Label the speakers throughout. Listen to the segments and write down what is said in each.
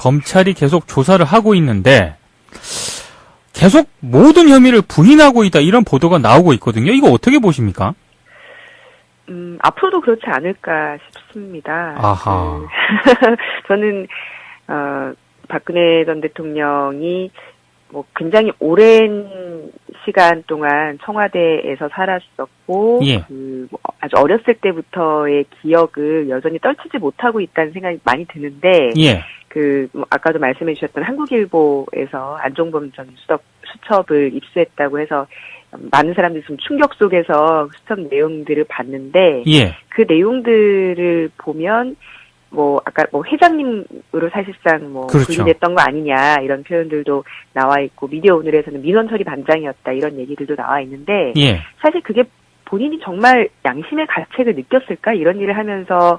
Speaker 1: 검찰이 계속 조사를 하고 있는데 계속 모든 혐의를 부인하고 있다 이런 보도가 나오고 있거든요. 이거 어떻게 보십니까?
Speaker 2: 앞으로도 그렇지 않을까 싶습니다.
Speaker 1: 아하.
Speaker 2: 저는 박근혜 전 대통령이 뭐 굉장히 오랜 시간 동안 청와대에서 살았었고,
Speaker 1: 예.
Speaker 2: 뭐 아주 어렸을 때부터의 기억을 여전히 떨치지 못하고 있다는 생각이 많이 드는데,
Speaker 1: 예.
Speaker 2: 뭐 아까도 말씀해 주셨던 한국일보에서 안종범 전 수첩을 입수했다고 해서 많은 사람들이 좀 충격 속에서 수첩 내용들을 봤는데,
Speaker 1: 예.
Speaker 2: 그 내용들을 보면 뭐 아까 뭐 회장님으로 사실상 뭐
Speaker 1: 그렇죠.
Speaker 2: 분리됐던 거 아니냐 이런 표현들도 나와 있고, 미디어 오늘에서는 민원 처리 반장이었다 이런 얘기들도 나와 있는데,
Speaker 1: 예.
Speaker 2: 사실 그게 본인이 정말 양심의 가책을 느꼈을까 이런 일을 하면서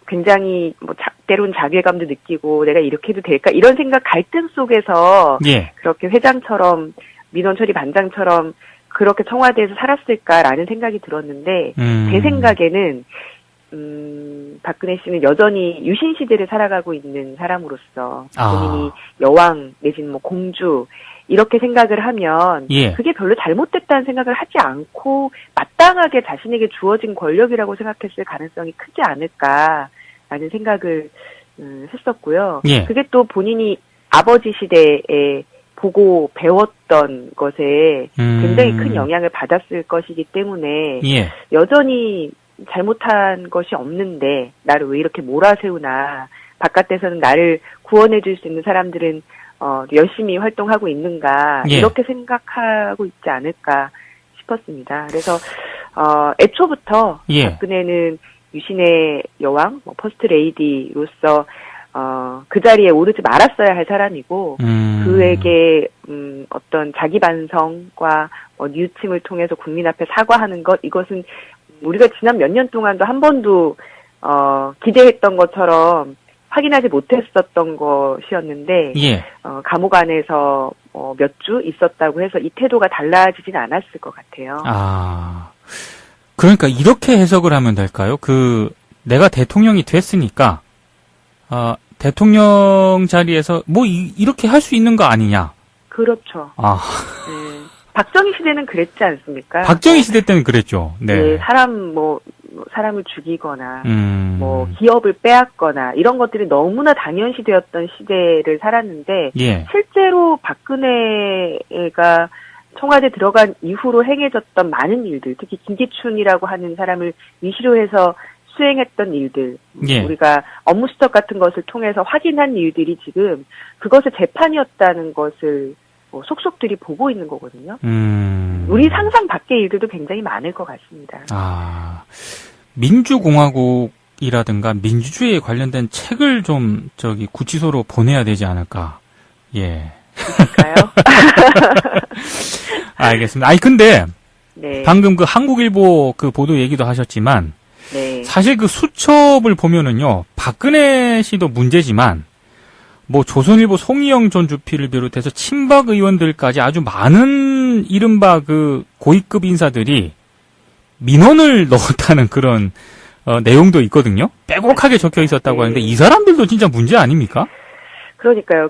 Speaker 2: 굉장히 뭐 때론 자괴감도 느끼고 내가 이렇게 해도 될까 이런 생각 갈등 속에서
Speaker 1: 예.
Speaker 2: 그렇게 회장처럼 민원 처리 반장처럼 그렇게 청와대에서 살았을까라는 생각이 들었는데, 제 생각에는 박근혜 씨는 여전히 유신 시대를 살아가고 있는 사람으로서 본인이 여왕 내지는 뭐 공주 이렇게 생각을 하면
Speaker 1: 예.
Speaker 2: 그게 별로 잘못됐다는 생각을 하지 않고 마땅하게 자신에게 주어진 권력이라고 생각했을 가능성이 크지 않을까라는 생각을 했었고요.
Speaker 1: 예.
Speaker 2: 그게 또 본인이 아버지 시대에 보고 배웠던 것에 굉장히 큰 영향을 받았을 것이기 때문에
Speaker 1: 예.
Speaker 2: 여전히 잘못한 것이 없는데 나를 왜 이렇게 몰아세우나, 바깥에서는 나를 구원해 줄 수 있는 사람들은 열심히 활동하고 있는가,
Speaker 1: 예.
Speaker 2: 이렇게 생각하고 있지 않을까 싶었습니다. 그래서 애초부터
Speaker 1: 예.
Speaker 2: 박근혜는 유신의 여왕, 퍼스트 레이디로서 그 자리에 오르지 말았어야 할 사람이고, 그에게 어떤 자기 반성과 뉘우침을 통해서 국민 앞에 사과하는 것, 이것은 우리가 지난 몇 년 동안도 한 번도 기대했던 것처럼 확인하지 못했었던 것이었는데,
Speaker 1: 예.
Speaker 2: 감옥 안에서 몇 주 있었다고 해서 이 태도가 달라지진 않았을 것 같아요.
Speaker 1: 그러니까 이렇게 해석을 하면 될까요? 내가 대통령이 됐으니까 대통령 자리에서 뭐 이렇게 할 수 있는 거 아니냐?
Speaker 2: 그렇죠. 네. 박정희 시대는 그랬지 않습니까?
Speaker 1: 박정희 시대 때는 그랬죠. 네.
Speaker 2: 네, 사람을 죽이거나, 기업을 빼앗거나, 이런 것들이 너무나 당연시되었던 시대를 살았는데,
Speaker 1: 예.
Speaker 2: 실제로 박근혜가 청와대 들어간 이후로 행해졌던 많은 일들, 특히 김기춘이라고 하는 사람을 위시로 해서 수행했던 일들,
Speaker 1: 예. 우리가
Speaker 2: 업무 수첩 같은 것을 통해서 확인한 일들이 지금 그것의 재판이었다는 것을 속속들이 보고 있는 거거든요. 우리 상상 밖의 일들도 굉장히 많을 것 같습니다.
Speaker 1: 민주공화국이라든가 민주주의에 관련된 책을 좀 구치소로 보내야 되지 않을까. 예.
Speaker 2: 그럴까요?
Speaker 1: 알겠습니다. 근데
Speaker 2: 네.
Speaker 1: 방금 그 한국일보 그 보도 얘기도 하셨지만,
Speaker 2: 네.
Speaker 1: 사실 그 수첩을 보면은요, 박근혜 씨도 문제지만 조선일보 송희영 전 주필을 비롯해서 친박 의원들까지 아주 많은 이른바 그 고위급 인사들이 민원을 넣었다는 그런 내용도 있거든요. 빼곡하게 적혀 있었다고 하는데, 이 사람들도 진짜 문제 아닙니까?
Speaker 2: 그러니까요.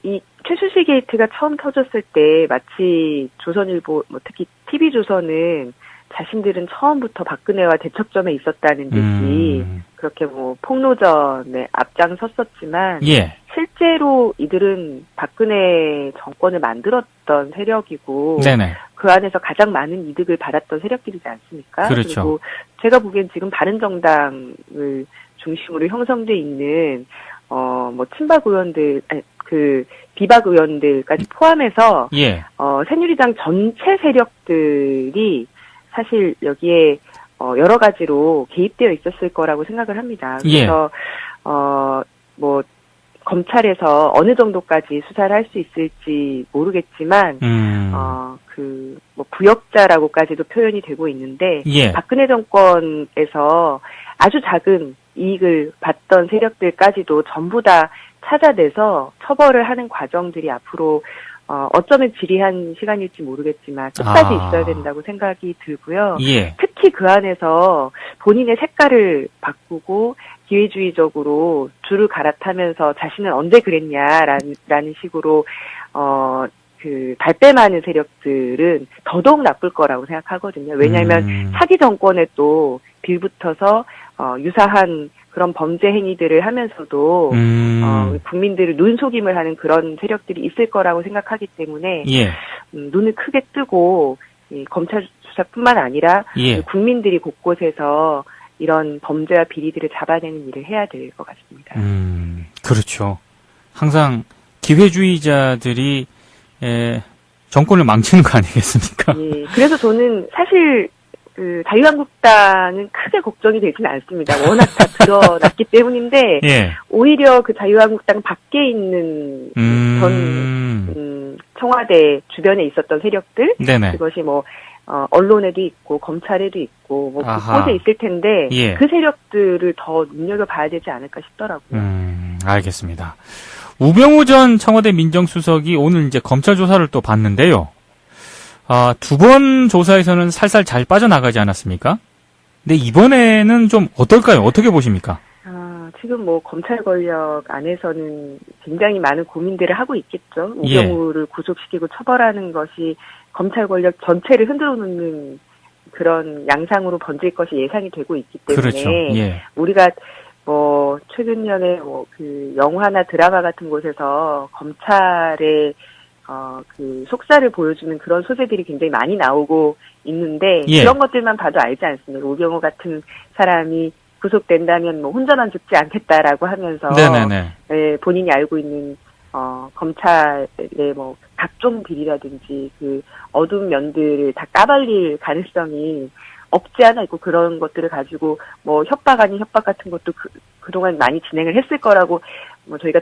Speaker 2: 이 최순실 게이트가 처음 터졌을 때 마치 조선일보, 특히 TV조선은 자신들은 처음부터 박근혜와 대척점에 있었다는 듯이 그렇게 폭로전에 앞장섰었지만,
Speaker 1: 예.
Speaker 2: 실제로 이들은 박근혜 정권을 만들었던 세력이고,
Speaker 1: 네네.
Speaker 2: 그 안에서 가장 많은 이득을 받았던 세력들이지 않습니까?
Speaker 1: 그렇죠.
Speaker 2: 그리고 제가 보기엔 지금 바른정당을 중심으로 형성돼 있는 친박 의원들, 비박 의원들까지 포함해서
Speaker 1: 예.
Speaker 2: 새누리당 전체 세력들이 사실 여기에 여러 가지로 개입되어 있었을 거라고 생각을 합니다. 그래서 검찰에서 어느 정도까지 수사를 할 수 있을지 모르겠지만, 부역자라고까지도 표현이 되고 있는데,
Speaker 1: 예.
Speaker 2: 박근혜 정권에서 아주 작은 이익을 봤던 세력들까지도 전부 다 찾아내서 처벌을 하는 과정들이 앞으로 어쩌면 지리한 시간일지 모르겠지만 끝까지 있어야 된다고 생각이 들고요.
Speaker 1: 예.
Speaker 2: 특히 혹시 그 안에서 본인의 색깔을 바꾸고 기회주의적으로 줄을 갈아타면서 자신은 언제 그랬냐라는 식으로 그 발뺌하는 세력들은 더더욱 나쁠 거라고 생각하거든요. 왜냐하면 차기 정권에 또 빌붙어서 유사한 그런 범죄 행위들을 하면서도 국민들을 눈속임을 하는 그런 세력들이 있을 거라고 생각하기 때문에
Speaker 1: 예.
Speaker 2: 눈을 크게 뜨고 이 검찰 수사뿐만 아니라
Speaker 1: 예.
Speaker 2: 국민들이 곳곳에서 이런 범죄와 비리들을 잡아내는 일을 해야 될 것 같습니다.
Speaker 1: 그렇죠. 항상 기회주의자들이 정권을 망치는 거 아니겠습니까?
Speaker 2: 예, 그래서 저는 사실 그 자유한국당은 크게 걱정이 되지는 않습니다. 워낙 다 드러났기 때문인데
Speaker 1: 예.
Speaker 2: 오히려 그 자유한국당 밖에 있는 전 청와대 주변에 있었던 세력들
Speaker 1: 네네.
Speaker 2: 그것이 뭐 언론에도 있고 검찰에도 있고 뭐 곳곳에 있을 텐데
Speaker 1: 예.
Speaker 2: 그 세력들을 더 눈여겨봐야 되지 않을까 싶더라고요.
Speaker 1: 알겠습니다. 우병우 전 청와대 민정수석이 오늘 이제 검찰 조사를 또 받는데요. 두 번 조사에서는 살살 잘 빠져나가지 않았습니까? 근데 이번에는 좀 어떨까요? 어떻게 보십니까?
Speaker 2: 지금 뭐 검찰 권력 안에서는 굉장히 많은 고민들을 하고 있겠죠. 우병우를 구속시키고 처벌하는 것이 검찰 권력 전체를 흔들어 놓는 그런 양상으로 번질 것이 예상이 되고 있기 때문에
Speaker 1: 그렇죠. 예.
Speaker 2: 우리가 뭐 최근 년에 뭐 그 영화나 드라마 같은 곳에서 검찰의 그 속살을 보여주는 그런 소재들이 굉장히 많이 나오고 있는데
Speaker 1: 예.
Speaker 2: 그런 것들만 봐도 알지 않습니까? 우병우 같은 사람이 구속된다면 뭐 혼자만 죽지 않겠다라고 하면서
Speaker 1: 네네네.
Speaker 2: 본인이 알고 있는 검찰의 뭐 각종 비리라든지 그 어두운 면들을 다 까발릴 가능성이 없지 않아 있고 그런 것들을 가지고 뭐 협박 아닌 협박 같은 것도 그동안 많이 진행을 했을 거라고 뭐 저희가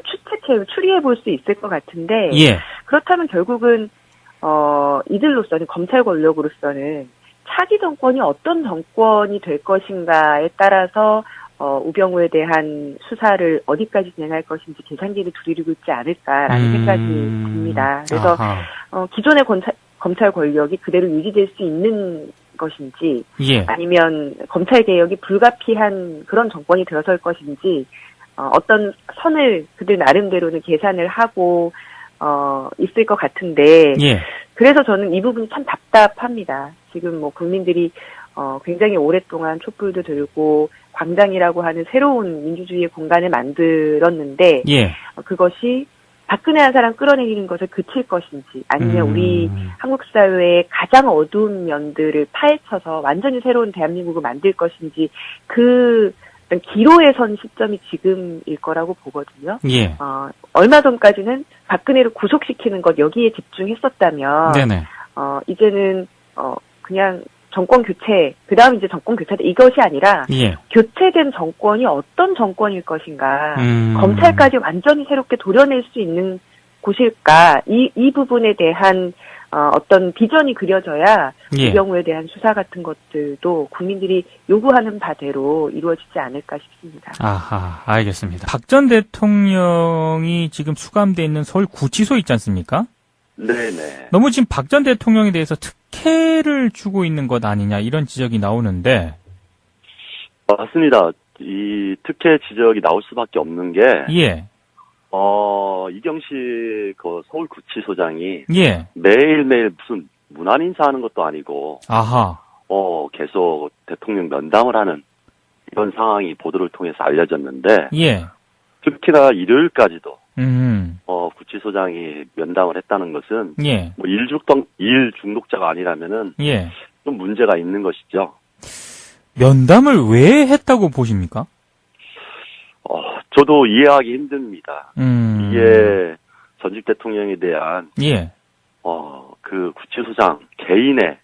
Speaker 2: 추리해 볼 수 있을 것 같은데
Speaker 1: 예.
Speaker 2: 그렇다면 결국은 이들로서는 검찰 권력으로서는 차기 정권이 어떤 정권이 될 것인가에 따라서 우병우에 대한 수사를 어디까지 진행할 것인지 계산기를 두드리고 있지 않을까라는 생각이 듭니다. 그래서 기존의 검찰 권력이 그대로 유지될 수 있는 것인지
Speaker 1: 예.
Speaker 2: 아니면 검찰 개혁이 불가피한 그런 정권이 들어설 것인지 어떤 선을 그들 나름대로는 계산을 하고 있을 것 같은데
Speaker 1: 예.
Speaker 2: 그래서 저는 이 부분이 참 답답합니다. 지금 뭐 국민들이 굉장히 오랫동안 촛불도 들고 광장이라고 하는 새로운 민주주의의 공간을 만들었는데
Speaker 1: 예.
Speaker 2: 그것이 박근혜 한 사람 끌어내리는 것을 그칠 것인지 아니면 우리 한국 사회의 가장 어두운 면들을 파헤쳐서 완전히 새로운 대한민국을 만들 것인지 그 기로에 선 시점이 지금일 거라고 보거든요.
Speaker 1: 예.
Speaker 2: 얼마 전까지는 박근혜를 구속시키는 것 여기에 집중했었다면
Speaker 1: 네네.
Speaker 2: 이제는 그냥 정권 교체, 그 다음 이제 정권 교체다 이것이 아니라
Speaker 1: 예.
Speaker 2: 교체된 정권이 어떤 정권일 것인가, 검찰까지 완전히 새롭게 도려낼 수 있는 곳일까, 이 부분에 대한 어떤 비전이 그려져야
Speaker 1: 예.
Speaker 2: 우병우에 대한 수사 같은 것들도 국민들이 요구하는 바대로 이루어지지 않을까 싶습니다.
Speaker 1: 아하, 알겠습니다. 박 전 대통령이 지금 수감돼 있는 서울 구치소 있지 않습니까?
Speaker 3: 네네.
Speaker 1: 너무 지금 박 전 대통령에 대해서 특혜를 주고 있는 것 아니냐 이런 지적이 나오는데.
Speaker 3: 맞습니다. 이 특혜 지적이 나올 수밖에 없는 게
Speaker 1: 예.
Speaker 3: 이경식 그 서울구치소장이
Speaker 1: 예.
Speaker 3: 매일매일 무슨 문안 인사하는 것도 아니고
Speaker 1: 아하.
Speaker 3: 계속 대통령 면담을 하는 이런 상황이 보도를 통해서 알려졌는데
Speaker 1: 예.
Speaker 3: 특히나 일요일까지도 구치소장이 면담을 했다는 것은
Speaker 1: 예.
Speaker 3: 뭐 일 중독자가 아니라면은
Speaker 1: 예.
Speaker 3: 좀 문제가 있는 것이죠.
Speaker 1: 면담을 왜 했다고 보십니까?
Speaker 3: 저도 이해하기 힘듭니다. 이게 전직 대통령에 대한
Speaker 1: 예.
Speaker 3: 그 구치소장 개인의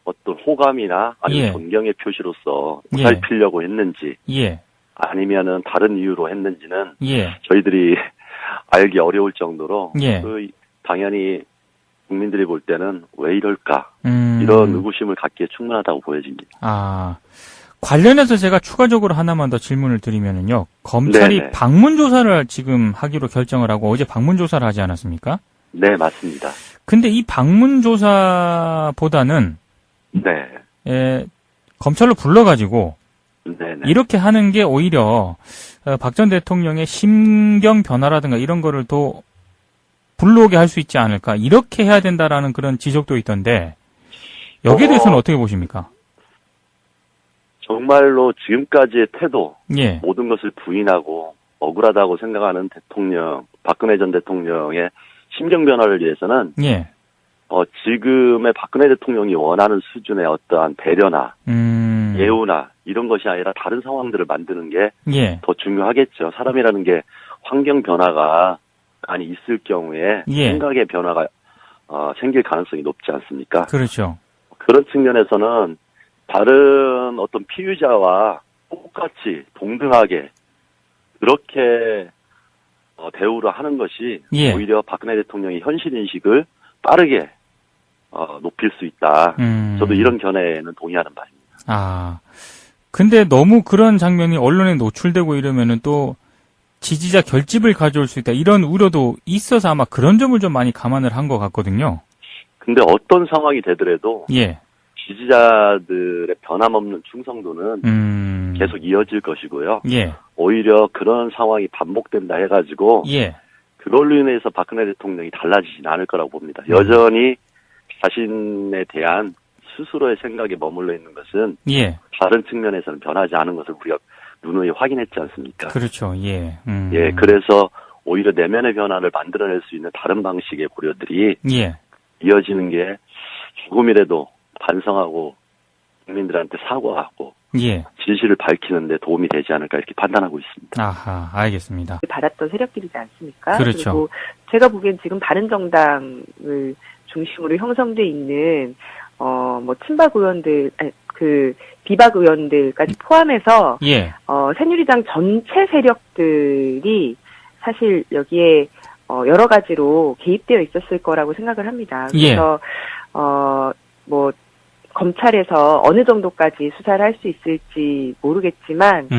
Speaker 3: 어떤 호감이나 아니면
Speaker 1: 예.
Speaker 3: 존경의 표시로서 살피려고 했는지
Speaker 1: 예.
Speaker 3: 아니면은 다른 이유로 했는지는
Speaker 1: 예.
Speaker 3: 저희들이 알기 어려울 정도로
Speaker 1: 예.
Speaker 3: 당연히 국민들이 볼 때는 왜 이럴까 이런 의구심을 갖기에 충분하다고 보여집니다.
Speaker 1: 관련해서 제가 추가적으로 하나만 더 질문을 드리면은요. 검찰이
Speaker 3: 네네.
Speaker 1: 방문 조사를 지금 하기로 결정을 하고 어제 방문 조사를 하지 않았습니까?
Speaker 3: 네, 맞습니다.
Speaker 1: 근데 이 방문 조사보다는
Speaker 3: 네.
Speaker 1: 검찰로 불러가지고
Speaker 3: 네네.
Speaker 1: 이렇게 하는 게 오히려 박 전 대통령의 심경 변화라든가 이런 거를 더 불러오게 할 수 있지 않을까, 이렇게 해야 된다라는 그런 지적도 있던데 여기에 대해서는 어떻게 보십니까?
Speaker 3: 정말로 지금까지의 태도,
Speaker 1: 예.
Speaker 3: 모든 것을 부인하고 억울하다고 생각하는 대통령, 박근혜 전 대통령의 심경 변화를 위해서는
Speaker 1: 예.
Speaker 3: 지금의 박근혜 대통령이 원하는 수준의 어떠한 배려나 예우나 이런 것이 아니라 다른 상황들을 만드는 게 더 중요하겠죠. 사람이라는 게 환경 변화가 많이 있을 경우에 생각의 변화가 생길 가능성이 높지 않습니까?
Speaker 1: 그렇죠.
Speaker 3: 그런 측면에서는 다른 어떤 피의자와 똑같이 동등하게 그렇게 대우를 하는 것이 오히려 박근혜 대통령의 현실인식을 빠르게 높일 수 있다. 저도 이런 견해에는 동의하는 바입니다.
Speaker 1: 근데 너무 그런 장면이 언론에 노출되고 이러면은 또 지지자 결집을 가져올 수 있다, 이런 우려도 있어서 아마 그런 점을 좀 많이 감안을 한 것 같거든요.
Speaker 3: 근데 어떤 상황이 되더라도 지지자들의 변함없는 충성도는 계속 이어질 것이고요. 오히려 그런 상황이 반복된다 해가지고 그걸로 인해서 박근혜 대통령이 달라지진 않을 거라고 봅니다. 여전히 자신에 대한 스스로의 생각에 머물러 있는 것은 다른 측면에서는 변하지 않은 것을 우리가 누누이 확인했지 않습니까?
Speaker 1: 그렇죠.
Speaker 3: 그래서 오히려 내면의 변화를 만들어낼 수 있는 다른 방식의 고려들이 이어지는 게 조금이라도 반성하고 국민들한테 사과하고 진실을 밝히는 데 도움이 되지 않을까, 이렇게 판단하고 있습니다.
Speaker 1: 아하, 알겠습니다.
Speaker 2: 받았던 세력들이지 않습니까?
Speaker 1: 그렇죠.
Speaker 2: 그리고 제가 보기엔 지금 바른정당을 중심으로 형성돼 있는 친박 의원들, 비박 의원들까지 포함해서 새누리당 전체 세력들이 사실 여기에 여러 가지로 개입되어 있었을 거라고 생각을 합니다. 그래서 검찰에서 어느 정도까지 수사를 할 수 있을지 모르겠지만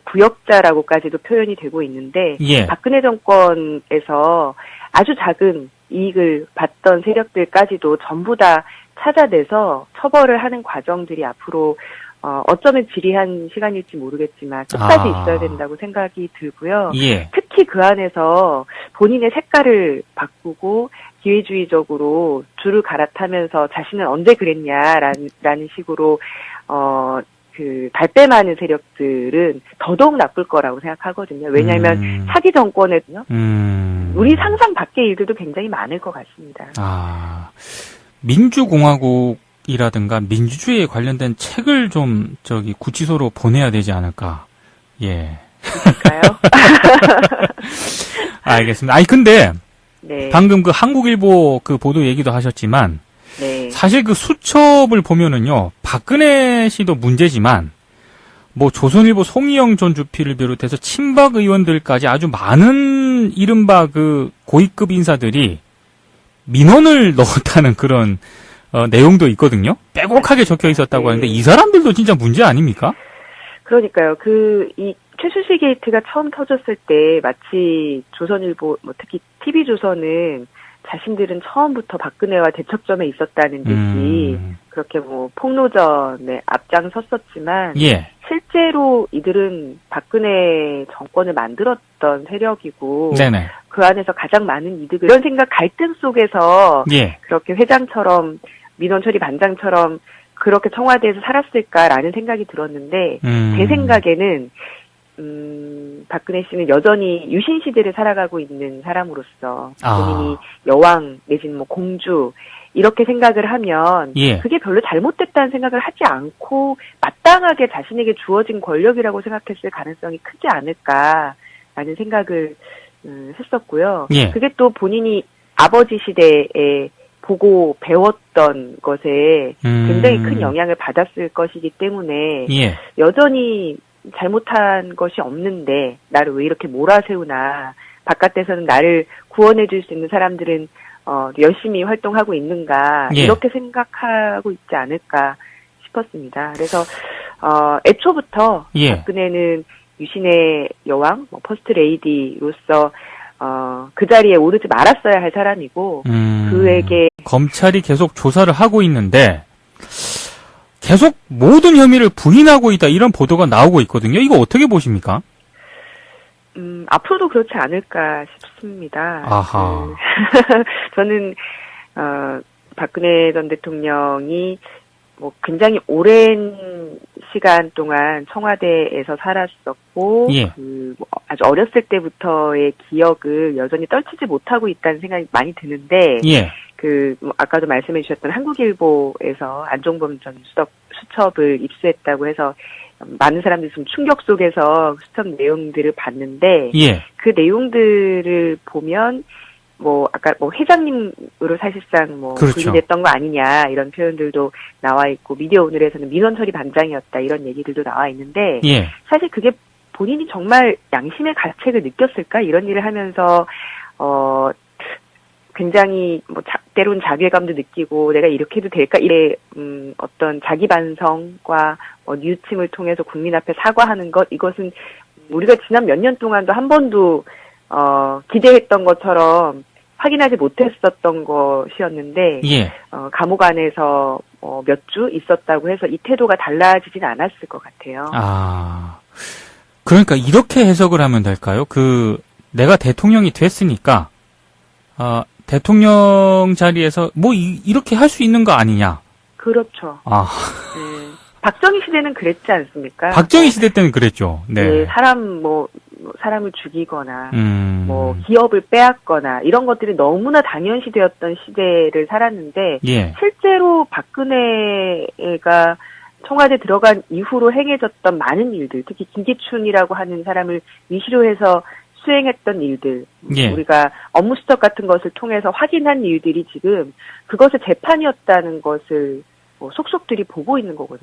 Speaker 2: 부역자라고까지도 표현이 되고 있는데 박근혜 정권에서 아주 작은 이익을 봤던 세력들까지도 전부 다 찾아내서 처벌을 하는 과정들이 앞으로 어쩌면 지리한 시간일지 모르겠지만 끝까지 있어야 된다고 생각이 들고요. 특히 그 안에서 본인의 색깔을 바꾸고 기회주의적으로 줄을 갈아타면서 자신은 언제 그랬냐라는 식으로 발뺌하는 세력들은 더더욱 나쁠 거라고 생각하거든요. 왜냐하면 차기 정권에는요, 우리 상상 밖의 일들도 굉장히 많을 것 같습니다.
Speaker 1: 민주공화국이라든가 민주주의에 관련된 책을 좀 구치소로 보내야 되지 않을까.
Speaker 2: 그럴까요?
Speaker 1: 알겠습니다. 근데 방금 한국일보 보도 얘기도 하셨지만 사실 수첩을 보면은요, 박근혜 씨도 문제지만 조선일보 송희영 전 주필을 비롯해서 친박 의원들까지 아주 많은 이른바 고위급 인사들이 민원을 넣었다는 그런 내용도 있거든요. 빼곡하게 적혀 있었다고 하는데 이 사람들도 진짜 문제 아닙니까?
Speaker 2: 그러니까요. 이 최순실 게이트가 처음 터졌을 때 마치 조선일보, 특히 TV조선은 자신들은 처음부터 박근혜와 대척점에 있었다는 듯이 그렇게 폭로전에 앞장섰었지만 실제로 이들은 박근혜 정권을 만들었던 세력이고 그 안에서 가장 많은 이득을, 이런 생각 갈등 속에서 그렇게 회장처럼 민원 처리 반장처럼 그렇게 청와대에서 살았을까라는 생각이 들었는데 제 생각에는 박근혜 씨는 여전히 유신 시대를 살아가고 있는 사람으로서 본인이 여왕 내지는 공주 이렇게 생각을 하면 그게 별로 잘못됐다는 생각을 하지 않고 마땅하게 자신에게 주어진 권력이라고 생각했을 가능성이 크지 않을까라는 생각을 했었고요. 그게 또 본인이 아버지 시대에 보고 배웠던 것에 굉장히 큰 영향을 받았을 것이기 때문에 여전히 잘못한 것이 없는데 나를 왜 이렇게 몰아세우나, 바깥에서는 나를 구원해 줄 수 있는 사람들은 열심히 활동하고 있는가, 이렇게 생각하고 있지 않을까 싶었습니다. 그래서 애초부터 박근혜는 유신의 여왕, 퍼스트 레이디로서 그 자리에 오르지 말았어야 할 사람이고 그에게
Speaker 1: 검찰이 계속 조사를 하고 있는데 계속 모든 혐의를 부인하고 있다 이런 보도가 나오고 있거든요. 이거 어떻게 보십니까?
Speaker 2: 앞으로도 그렇지 않을까 싶습니다.
Speaker 1: 아하.
Speaker 2: 저는 박근혜 전 대통령이 뭐 굉장히 오랜 시간 동안 청와대에서 살았었고,
Speaker 1: 예.
Speaker 2: 뭐 아주 어렸을 때부터의 기억을 여전히 떨치지 못하고 있다는 생각이 많이 드는데,
Speaker 1: 예.
Speaker 2: 뭐 아까도 말씀해 주셨던 한국일보에서 안종범 전 수첩을 입수했다고 해서 많은 사람들이 좀 충격 속에서 수첩 내용들을 봤는데,
Speaker 1: 예.
Speaker 2: 그 내용들을 보면 뭐 아까 뭐 회장님으로 사실상 뭐
Speaker 1: 그렇죠.
Speaker 2: 분리됐던 거 아니냐 이런 표현들도 나와 있고, 미디어 오늘에서는 민원처리 반장이었다 이런 얘기들도 나와 있는데,
Speaker 1: 예.
Speaker 2: 사실 그게 본인이 정말 양심의 가책을 느꼈을까 이런 일을 하면서 굉장히 뭐 때론 자괴감도 느끼고 내가 이렇게 해도 될까 이래 어떤 자기 반성과 뉘우침을 통해서 국민 앞에 사과하는 것, 이것은 우리가 지난 몇 년 동안도 한 번도 기대했던 것처럼 확인하지 못했었던 것이었는데,
Speaker 1: 예.
Speaker 2: 감옥 안에서 몇 주 있었다고 해서 이 태도가 달라지진 않았을 것 같아요.
Speaker 1: 아, 그러니까 이렇게 해석을 하면 될까요? 내가 대통령이 됐으니까 대통령 자리에서 뭐 이렇게 할 수 있는 거 아니냐?
Speaker 2: 그렇죠.
Speaker 1: 아.
Speaker 2: 네. 박정희 시대는 그랬지 않습니까?
Speaker 1: 박정희 시대 때는 그랬죠. 네.
Speaker 2: 네, 사람을 죽이거나, 기업을 빼앗거나, 이런 것들이 너무나 당연시되었던 시대를 살았는데,
Speaker 1: 예.
Speaker 2: 실제로 박근혜가 청와대 들어간 이후로 행해졌던 많은 일들, 특히 김기춘이라고 하는 사람을 위시로 해서 수행했던 일들,
Speaker 1: 예.
Speaker 2: 우리가 업무 수첩 같은 것을 통해서 확인한 일들이 지금 그것의 재판이었다는 것을 속속들이 보고 있는 거거든요.